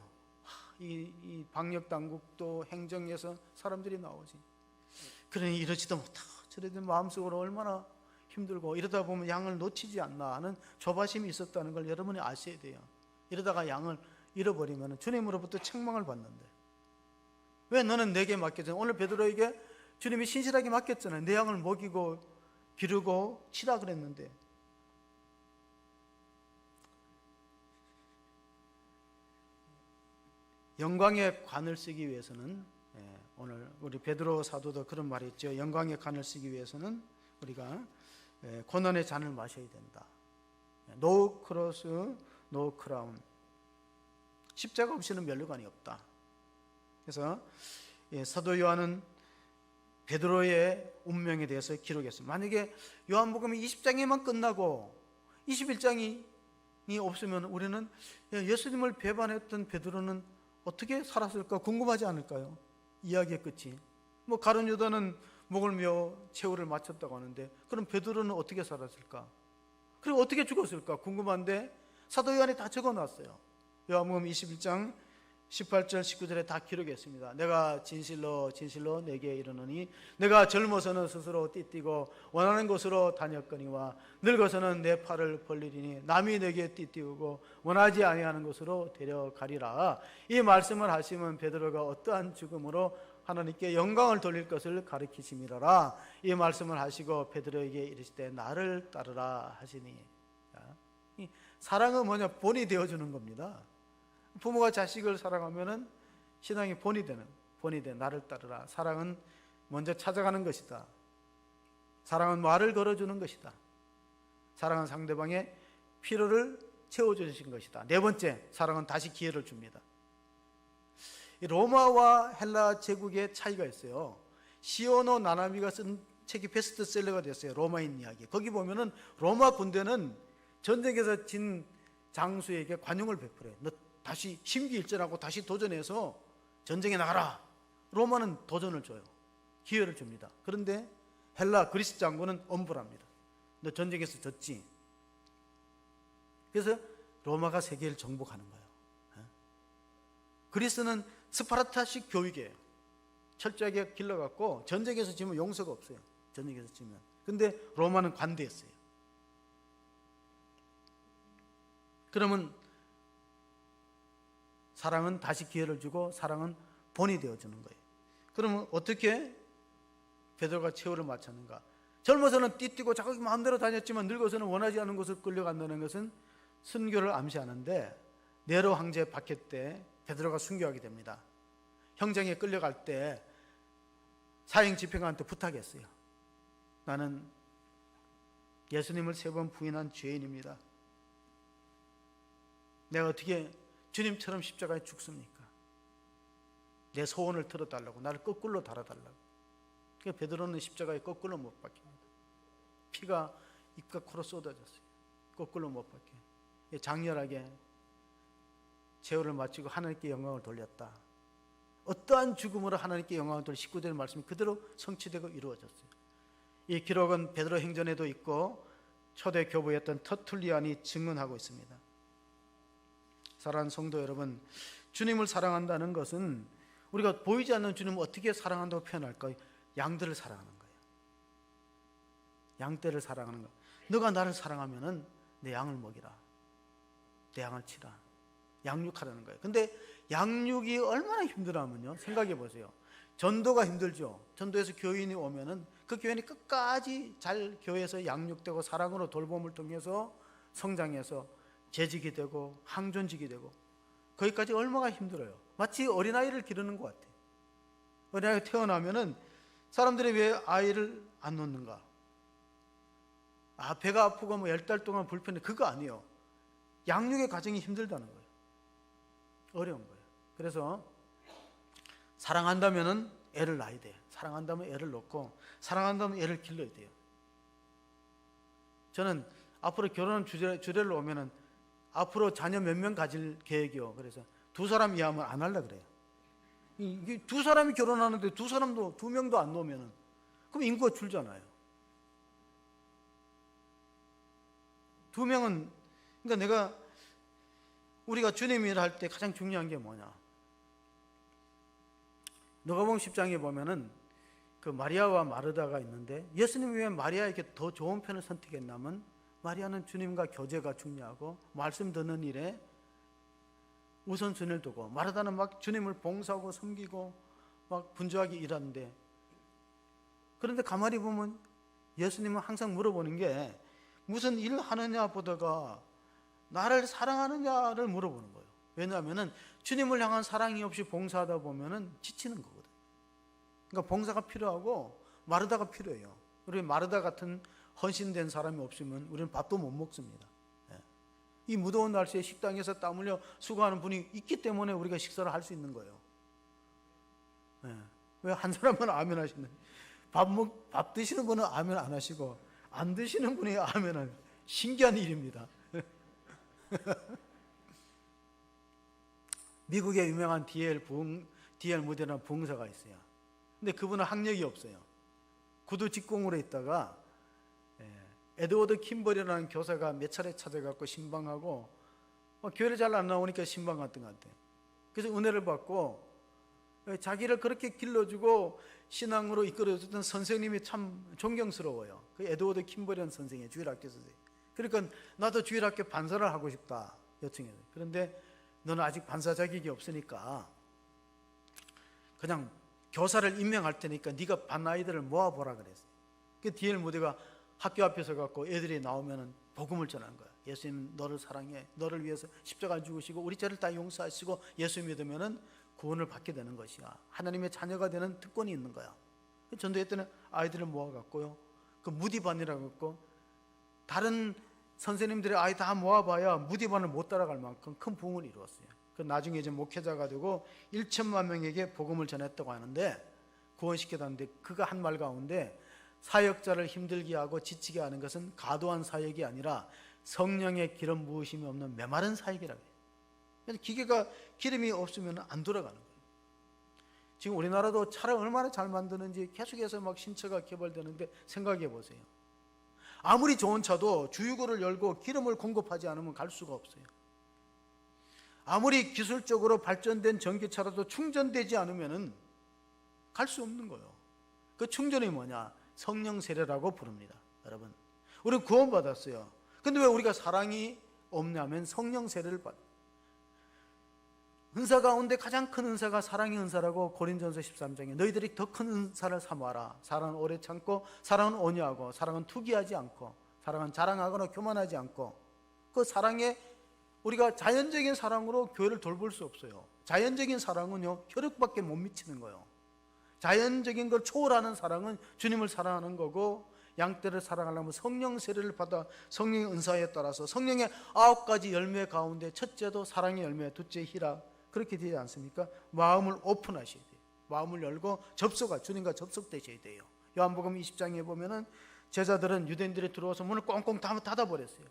이 방역당국도 행정에서 사람들이 나오지. 그러니 이러지도 못하고 저러지 마음속으로 얼마나 힘들고 이러다 보면 양을 놓치지 않나 하는 조바심이 있었다는 걸 여러분이 아셔야 돼요. 이러다가 양을 잃어버리면 주님으로부터 책망을 받는데 왜 너는 내게 맡겼잖아. 오늘 베드로에게 주님이 신실하게 맡겼잖아요. 내 양을 먹이고 기르고 치라 그랬는데 영광의 관을 쓰기 위해서는 오늘 우리 베드로 사도도 그런 말이 있죠. 영광의 관을 쓰기 위해서는 우리가 고난의 잔을 마셔야 된다. No cross, no crown. 십자가 없이는 면류관이 없다. 그래서 사도 요한은 베드로의 운명에 대해서 기록했습니다. 만약에 요한복음 20장에만 끝나고 21장이 없으면 우리는 예수님을 배반했던 베드로는 어떻게 살았을까 궁금하지 않을까요? 이야기의 끝이. 뭐 가룟 유다는 목을 메어 최후를 마쳤다고 하는데 그럼 베드로는 어떻게 살았을까? 그리고 어떻게 죽었을까 궁금한데 사도 요한이 다 적어놨어요. 요한복음 21장 18절 19절에 다 기록했습니다. 내가 진실로 진실로 내게 이르노니 내가 젊어서는 스스로 띠띠고 원하는 곳으로 다녔거니와 늙어서는 내 팔을 벌리리니 남이 내게 띠띠우고 원하지 아니하는 곳으로 데려가리라. 이 말씀을 하시면 베드로가 어떠한 죽음으로 하나님께 영광을 돌릴 것을 가르치심이라. 이 말씀을 하시고 베드로에게 이르시되 나를 따르라 하시니. 이 사랑은 뭐냐? 본이 되어주는 겁니다. 부모가 자식을 사랑하면은 신앙이 본이 돼. 나를 따르라. 사랑은 먼저 찾아가는 것이다. 사랑은 말을 걸어주는 것이다. 사랑은 상대방의 필요를 채워주신 것이다. 네 번째, 사랑은 다시 기회를 줍니다. 이 로마와 헬라 제국의 차이가 있어요. 시오노 나나미가 쓴 책이 베스트셀러가 됐어요. 로마인 이야기. 거기 보면은 로마 군대는 전쟁에서 진 장수에게 관용을 베풀어요. 너 다시 심기일전하고 다시 도전해서 전쟁에 나가라. 로마는 도전을 줘요. 기회를 줍니다. 그런데 헬라 그리스 장군은 엄불합니다. 너 전쟁에서 졌지. 그래서 로마가 세계를 정복하는 거예요. 그리스는 스파르타식 교육이에요. 철저하게 길러갖고 전쟁에서 지면 용서가 없어요. 전쟁에서 지면. 근데 로마는 관대했어요. 그러면 사랑은 다시 기회를 주고 사랑은 본이 되어주는 거예요. 그러면 어떻게 베드로가 최후를 마쳤는가? 젊어서는 띠뛰고 자기 마음대로 다녔지만 늙어서는 원하지 않은 곳을 끌려간다는 것은 순교를 암시하는데 네로 황제 박해 때 베드로가 순교하게 됩니다. 형장에 끌려갈 때 사형 집행관한테 부탁했어요. 나는 예수님을 3번 부인한 죄인입니다. 내가 어떻게 주님처럼 십자가에 죽습니까? 내 소원을 들어달라고, 나를 거꾸로 달아달라고. 그러니까 베드로는 십자가에 거꾸로 못 박힙니다. 피가 입과 코로 쏟아졌어요. 거꾸로 못 박혀요. 장렬하게 최후를 마치고 하나님께 영광을 돌렸다. 어떠한 죽음으로 하나님께 영광을 돌린 19절 말씀이 그대로 성취되고 이루어졌어요. 이 기록은 베드로 행전에도 있고 초대 교부였던 터툴리안이 증언하고 있습니다. 사랑하는 성도 여러분, 주님을 사랑한다는 것은 우리가 보이지 않는 주님을 어떻게 사랑한다고 표현할까요? 양들을 사랑하는 거예요. 양떼를 사랑하는 거예요. 너가 나를 사랑하면은 내 양을 먹이라. 내 양을 치라. 양육하라는 거예요. 근데 양육이 얼마나 힘들어하면요, 생각해 보세요. 전도가 힘들죠. 전도에서 교인이 오면은 그 교인이 끝까지 잘 교회에서 양육되고 사랑으로 돌봄을 통해서 성장해서 재직이 되고 항존직이 되고 거기까지 얼마나 힘들어요. 마치 어린아이를 기르는 것 같아요. 어린아이가 태어나면은 사람들이 왜 아이를 안 놓는가? 배가 아프고 10달 동안 불편해. 그거 아니에요. 양육의 과정이 힘들다는 거예요. 어려운 거예요. 그래서 사랑한다면은 애를 낳아야 돼요. 사랑한다면 애를 놓고 사랑한다면 애를 길러야 돼요. 저는 앞으로 결혼 주례를 오면은 앞으로 자녀 몇 명 가질 계획이요. 그래서 2사람 이하면 안 하려고 그래요. 이게 2사람이 결혼하는데 2명도 안 놓으면은 그럼 인구가 줄잖아요. 2명은, 그러니까 우리가 주님 일을 할 때 가장 중요한 게 뭐냐? 누가복음 10장에 보면은 그 마리아와 마르다가 있는데 예수님이 왜 마리아에게 더 좋은 편을 선택했냐면 마리아는 주님과 교제가 중요하고 말씀 듣는 일에 우선순위를 두고 마르다는 막 주님을 봉사하고 섬기고 막 분주하게 일하는데, 그런데 가만히 보면 예수님은 항상 물어보는 게 무슨 일 하느냐 보다가 나를 사랑하느냐를 물어보는 거예요. 왜냐하면 주님을 향한 사랑이 없이 봉사하다 보면 지치는 거거든요. 그러니까 봉사가 필요하고 마르다가 필요해요. 우리 마르다 같은 헌신된 사람이 없으면 우리는 밥도 못 먹습니다. 이 무더운 날씨에 식당에서 땀 흘려 수고하는 분이 있기 때문에 우리가 식사를 할 수 있는 거예요. 왜 한 사람만 아멘 하시는? 밥 드시는 분은 아멘 안 하시고 안 드시는 분이 아멘은 신기한 일입니다. 미국의 유명한 D.L. 무디라는 부흥사가 있어요. 근데 그분은 학력이 없어요. 구두 직공으로 있다가 에드워드 킴벌이라는 교사가 몇 차례 찾아갖고 신방하고 교회를 잘 안 나오니까 신방 갔던 것 같아요. 그래서 은혜를 받고 자기를 그렇게 길러주고 신앙으로 이끌어줬던 선생님이 참 존경스러워요. 그 에드워드 킴벌이라는 선생이에요. 주일학교 선생님. 그러니까 나도 주일학교 반사를 하고 싶다 요청해요. 그런데 너는 아직 반사 자격이 없으니까 그냥 교사를 임명할 테니까 네가 반 아이들을 모아보라 그랬어요. 그 D.L. 무디가 학교 앞에서 갖고 애들이 나오면은 복음을 전하는 거야. 예수님 너를 사랑해. 너를 위해서 십자가를 죽으시고 우리 죄를 다 용서하시고 예수 믿으면은 구원을 받게 되는 것이야. 하나님의 자녀가 되는 특권이 있는 거야. 전도회 때는 아이들을 모아갖고요. 그 무디반이라고 했고 다른 선생님들의 아이 다 모아봐야 무디반을 못 따라갈 만큼 큰 부흥을 이루었어요. 그 나중에 이제 목회자가 되고 1천만 명에게 복음을 전했다고 하는데 구원시켰다는데 그가 한 말 가운데 사역자를 힘들게 하고 지치게 하는 것은 과도한 사역이 아니라 성령의 기름 부으심이 없는 메마른 사역이라고 해요. 그래서 기계가 기름이 없으면 안 돌아가는 거예요. 지금 우리나라도 차를 얼마나 잘 만드는지 계속해서 막 신차가 개발되는데 생각해 보세요. 아무리 좋은 차도 주유구를 열고 기름을 공급하지 않으면 갈 수가 없어요. 아무리 기술적으로 발전된 전기차라도 충전되지 않으면 갈 수 없는 거예요. 그 충전이 뭐냐? 성령 세례라고 부릅니다. 여러분, 우리는 구원받았어요. 근데 왜 우리가 사랑이 없냐면 성령 세례를 받아요. 은사 가운데 가장 큰 은사가 사랑의 은사라고 고린전서 13장에 너희들이 더 큰 은사를 삼아라. 사랑은 오래 참고 사랑은 온유하고 사랑은 투기하지 않고 사랑은 자랑하거나 교만하지 않고 그 사랑에 우리가 자연적인 사랑으로 교회를 돌볼 수 없어요. 자연적인 사랑은요 혈육밖에 못 미치는 거예요. 자연적인 걸 초월하는 사랑은 주님을 사랑하는 거고 양떼를 사랑하려면 성령 세례를 받아 성령의 은사에 따라서 성령의 9가지 열매 가운데 첫째도 사랑의 열매, 둘째 희락 그렇게 되지 않습니까? 마음을 오픈하셔야 돼요. 마음을 열고 주님과 접속되셔야 돼요. 요한복음 20장에 보면은 제자들은 유대인들이 들어와서 문을 꽁꽁 닫아버렸어요.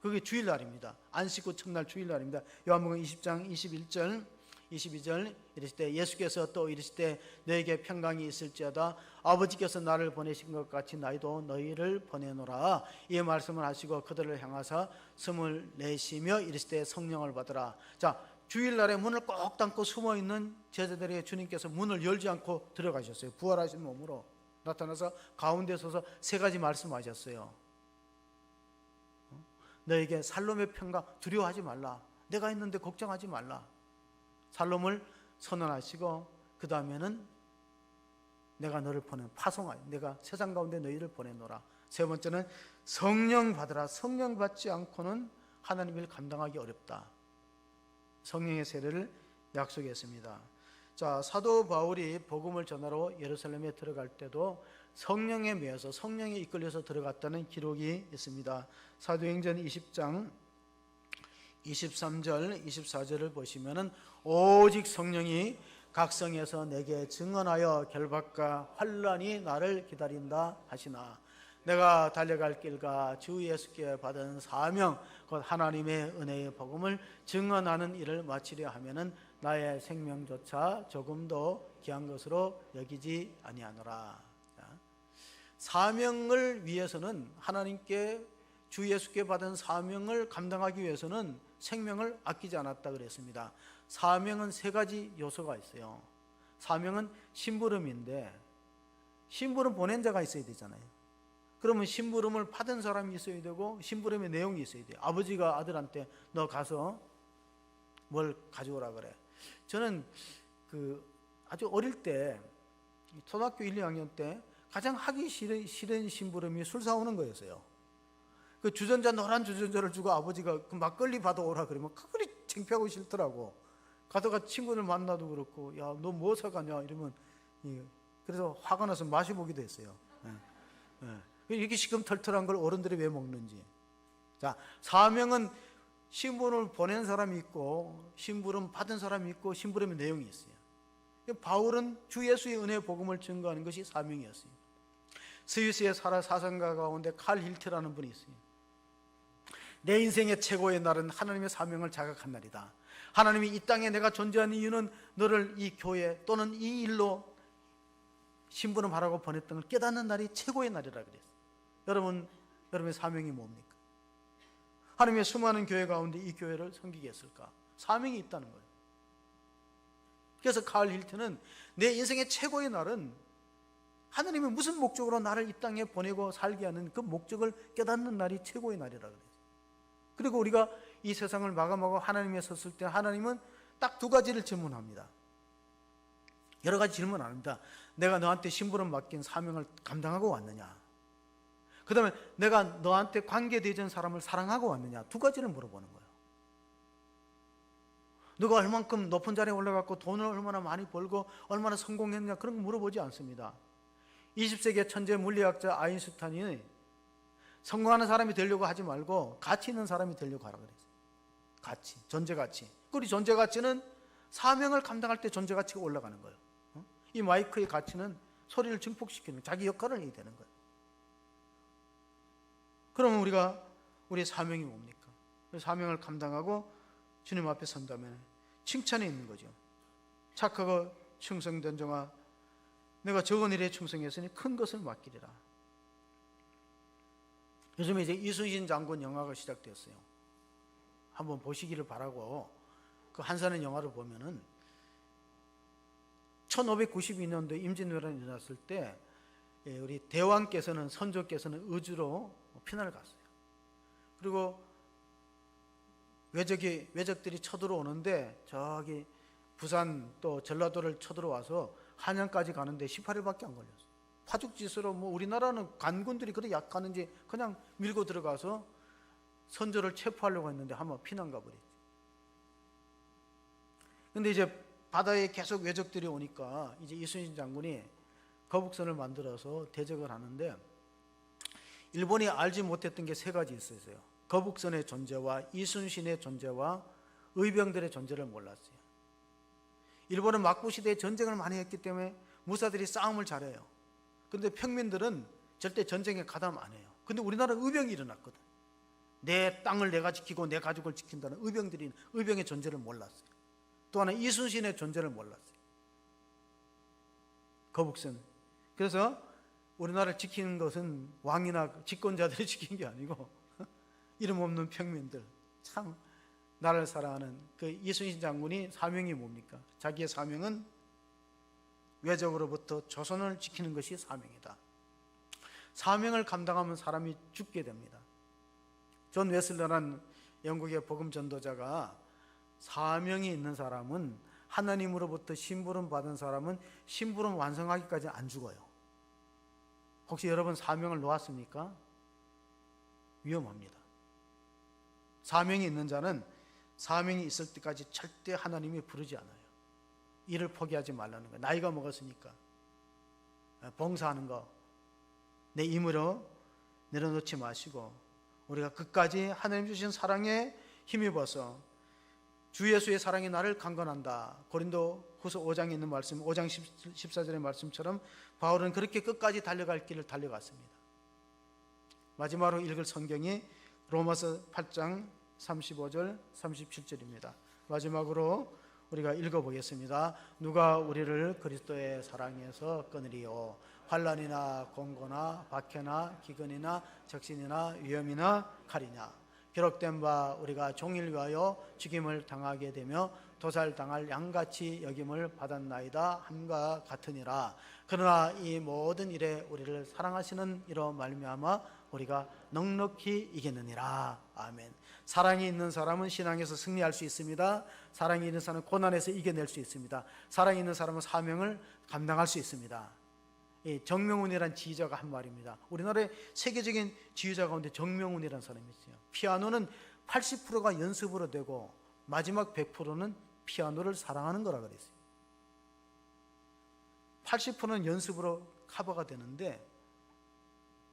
그게 주일날입니다. 안식 후 첫날 주일날입니다. 요한복음 20장 21절 22절 이르실 때 예수께서 또 이르실 때 너에게 평강이 있을지어다 아버지께서 나를 보내신 것 같이 나희도 너희를 보내노라 이 말씀을 하시고 그들을 향하사 숨을 내쉬며 이르실 때 성령을 받으라. 자, 주일날에 문을 꼭 닫고 숨어있는 제자들에게 주님께서 문을 열지 않고 들어가셨어요. 부활하신 몸으로 나타나서 가운데 서서 3가지 말씀하셨어요. 너에게 살롬의 평강 두려워하지 말라. 내가 있는데 걱정하지 말라. 살롬을 선언하시고 그 다음에는 내가 너를 파송하여 내가 세상 가운데 너희를 보내노라. 3번째는 성령 받으라. 성령 받지 않고는 하나님을 감당하기 어렵다. 성령의 세례를 약속했습니다. 자, 사도 바울이 복음을 전하러 예루살렘에 들어갈 때도 성령에 매여서 성령에 이끌려서 들어갔다는 기록이 있습니다. 사도행전 20장 23절 24절을 보시면은 오직 성령이 각성에서 내게 증언하여 결박과 환난이 나를 기다린다 하시나 내가 달려갈 길과 주 예수께 받은 사명 곧 하나님의 은혜의 복음을 증언하는 일을 마치려 하면은 나의 생명조차 조금도 귀한 것으로 여기지 아니하노라. 사명을 위해서는 하나님께 주 예수께 받은 사명을 감당하기 위해서는 생명을 아끼지 않았다 그랬습니다. 사명은 3가지 요소가 있어요. 사명은 심부름인데 심부름 보낸 자가 있어야 되잖아요. 그러면 심부름을 받은 사람이 있어야 되고 심부름의 내용이 있어야 돼요. 아버지가 아들한테 너 가서 뭘 가져오라 그래. 저는 아주 어릴 때 초등학교 1, 2학년 때 가장 하기 싫은 심부름이 술 사오는 거였어요. 그 주전자 노란 주전자를 주고 아버지가 그 막걸리 받아오라 그러면 그리 창피하고 싫더라고. 가다가 친구들 만나도 그렇고 야 너 뭐 사가냐 이러면 그래서 화가 나서 마셔보기도 했어요. 이렇게 시금털털한 걸 어른들이 왜 먹는지. 자, 사명은 심부름을 보낸 사람이 있고 심부름 받은 사람이 있고 심부름의 내용이 있어요. 바울은 주 예수의 은혜의 복음을 증거하는 것이 사명이었어요. 스위스의 사상가 가운데 칼 힐트라는 분이 있어요. 내 인생의 최고의 날은 하나님의 사명을 자각한 날이다. 하나님이 이 땅에 내가 존재하는 이유는 너를 이 교회 또는 이 일로 심부름하라고 보냈던 걸 깨닫는 날이 최고의 날이라 그랬어요. 여러분의 사명이 뭡니까? 하나님의 수많은 교회 가운데 이 교회를 섬기게 했을까? 사명이 있다는 거예요. 그래서 칼 힐트는 내 인생의 최고의 날은 하나님이 무슨 목적으로 나를 이 땅에 보내고 살게 하는 그 목적을 깨닫는 날이 최고의 날이라 그랬어요. 그리고 우리가 이 세상을 마감하고 하나님에 섰을 때 하나님은 딱 두 가지를 질문합니다. 여러 가지 질문 안 합니다. 내가 너한테 심부름 맡긴 사명을 감당하고 왔느냐? 그 다음에 내가 너한테 관계되던 사람을 사랑하고 왔느냐? 두 가지를 물어보는 거예요. 너가 얼만큼 높은 자리에 올라갔고 돈을 얼마나 많이 벌고 얼마나 성공했느냐 그런 거 물어보지 않습니다. 20세기의 천재 물리학자 아인슈타인이 성공하는 사람이 되려고 하지 말고 가치 있는 사람이 되려고 하라 그랬어요. 가치, 존재가치. 우리 존재가치는 사명을 감당할 때 존재가치가 올라가는 거예요. 이 마이크의 가치는 소리를 증폭시키는 자기 역할을 해야 되는 거예요. 그러면 우리의 사명이 뭡니까? 사명을 감당하고 주님 앞에 선다면 칭찬이 있는 거죠. 착하고 충성된 종아, 내가 적은 일에 충성했으니 큰 것을 맡기리라. 요즘에 이제 이순신 장군 영화가 시작되었어요. 한번 보시기를 바라고, 그 한산의 영화를 보면은 1592년도에 임진왜란이 일어났을 때 우리 대왕께서는, 선조께서는 의주로 피난을 갔어요. 그리고 외적들이 쳐들어오는데 저기 부산 또 전라도를 쳐들어와서 한양까지 가는데 18일밖에 안 걸렸어요. 파죽지수로 우리나라는 관군들이 그렇게 약하는지 그냥 밀고 들어가서 선조를 체포하려고 했는데 한번 피난 가버렸죠. 근데 이제 바다에 계속 외적들이 오니까 이제 이순신 장군이 거북선을 만들어서 대적을 하는데 일본이 알지 못했던 게 세 가지 있었어요. 거북선의 존재와 이순신의 존재와 의병들의 존재를 몰랐어요. 일본은 막부시대에 전쟁을 많이 했기 때문에 무사들이 싸움을 잘해요. 그런데 평민들은 절대 전쟁에 가담 안 해요. 근데 우리나라는 의병이 일어났거든. 내 땅을 내가 지키고 내 가족을 지킨다는 의병의 존재를 몰랐어요. 또 하나 이순신의 존재를 몰랐어요. 거북선. 그래서 우리나라를 지키는 것은 왕이나 집권자들이 지킨 게 아니고 이름 없는 평민들, 참 나라를 사랑하는 그 이순신 장군이 사명이 뭡니까? 자기의 사명은 외적으로부터 조선을 지키는 것이 사명이다. 사명을 감당하면 사람이 죽게 됩니다. 존 웨슬러라는 영국의 복음 전도자가 사명이 있는 사람은, 하나님으로부터 심부름 받은 사람은 심부름 완성하기까지 안 죽어요. 혹시 여러분 사명을 놓았습니까? 위험합니다. 사명이 있는 자는 사명이 있을 때까지 절대 하나님이 부르지 않아요. 일을 포기하지 말라는 거예요. 나이가 먹었으니까 봉사하는 거 내 힘으로 내려놓지 마시고 우리가 끝까지 하나님 주신 사랑에 힘입어서 주 예수의 사랑이 나를 강건한다. 고린도 후서 5장에 있는 말씀, 5장 14절의 말씀처럼 바울은 그렇게 끝까지 달려갈 길을 달려갔습니다. 마지막으로 읽을 성경이 로마서 8장 35절 37절입니다. 마지막으로 우리가 읽어보겠습니다. 누가 우리를 그리스도의 사랑에서 끊으리요? 환난이나 공고나 박해나 기근이나 적신이나 위험이나 칼이냐? 기록된 바 우리가 종일 위하여 죽임을 당하게 되며 도살당할 양같이 여김을 받았나이다 함과 같으니라. 그러나 이 모든 일에 우리를 사랑하시는 이로 말미암아 우리가 넉넉히 이기느니라. 아멘. 사랑이 있는 사람은 신앙에서 승리할 수 있습니다. 사랑이 있는 사람은 고난에서 이겨낼 수 있습니다. 사랑이 있는 사람은 사명을 감당할 수 있습니다. 정명훈이라는 지휘자가 한 말입니다. 우리나라의 세계적인 지휘자 가운데 정명훈이라는 사람이 있어요. 피아노는 80%가 연습으로 되고 마지막 100%는 피아노를 사랑하는 거라 그랬어요. 80%는 연습으로 커버가 되는데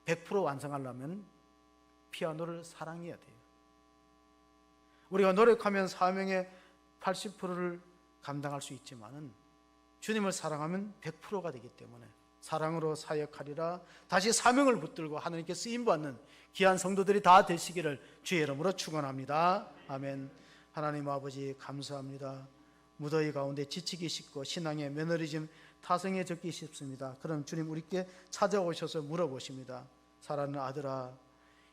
100% 완성하려면 피아노를 사랑해야 돼요. 우리가 노력하면 사명의 80%를 감당할 수 있지만은 주님을 사랑하면 100%가 되기 때문에 사랑으로 사역하리라. 다시 사명을 붙들고 하나님께 쓰임받는 귀한 성도들이 다 되시기를 주의 이름으로 축원합니다. 아멘. 하나님 아버지 감사합니다. 무더위 가운데 지치기 쉽고 신앙의 매너리즘 타성에 적기 쉽습니다. 그럼 주님 우리께 찾아오셔서 물어보십니다. 사랑하는 아들아,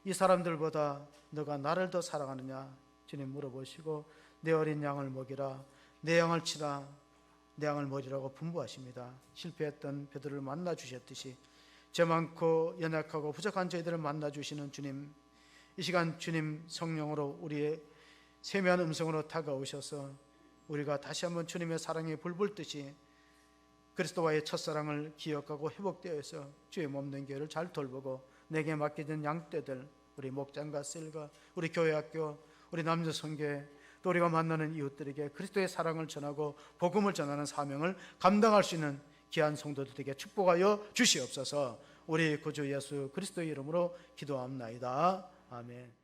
이 사람들보다 너가 나를 더 사랑하느냐? 주님 물어보시고 내 어린 양을 먹이라, 내 양을 치라, 내 양을 먹이라고 분부하십니다. 실패했던 베드로를 만나 주셨듯이 죄 많고 연약하고 부족한 저희들을 만나 주시는 주님, 이 시간 주님 성령으로 우리의 세미한 음성으로 다가오셔서 우리가 다시 한번 주님의 사랑에 불붙듯이 그리스도와의 첫사랑을 기억하고 회복되어서 주의 몸된 교회를 잘 돌보고 내게 맡겨진 양떼들, 우리 목장과 셀과 우리 교회학교, 우리 남자 선교회, 또 우리가 만나는 이웃들에게 그리스도의 사랑을 전하고 복음을 전하는 사명을 감당할 수 있는 귀한 성도들에게 축복하여 주시옵소서. 우리 구주 예수 그리스도의 이름으로 기도합나이다. 아멘.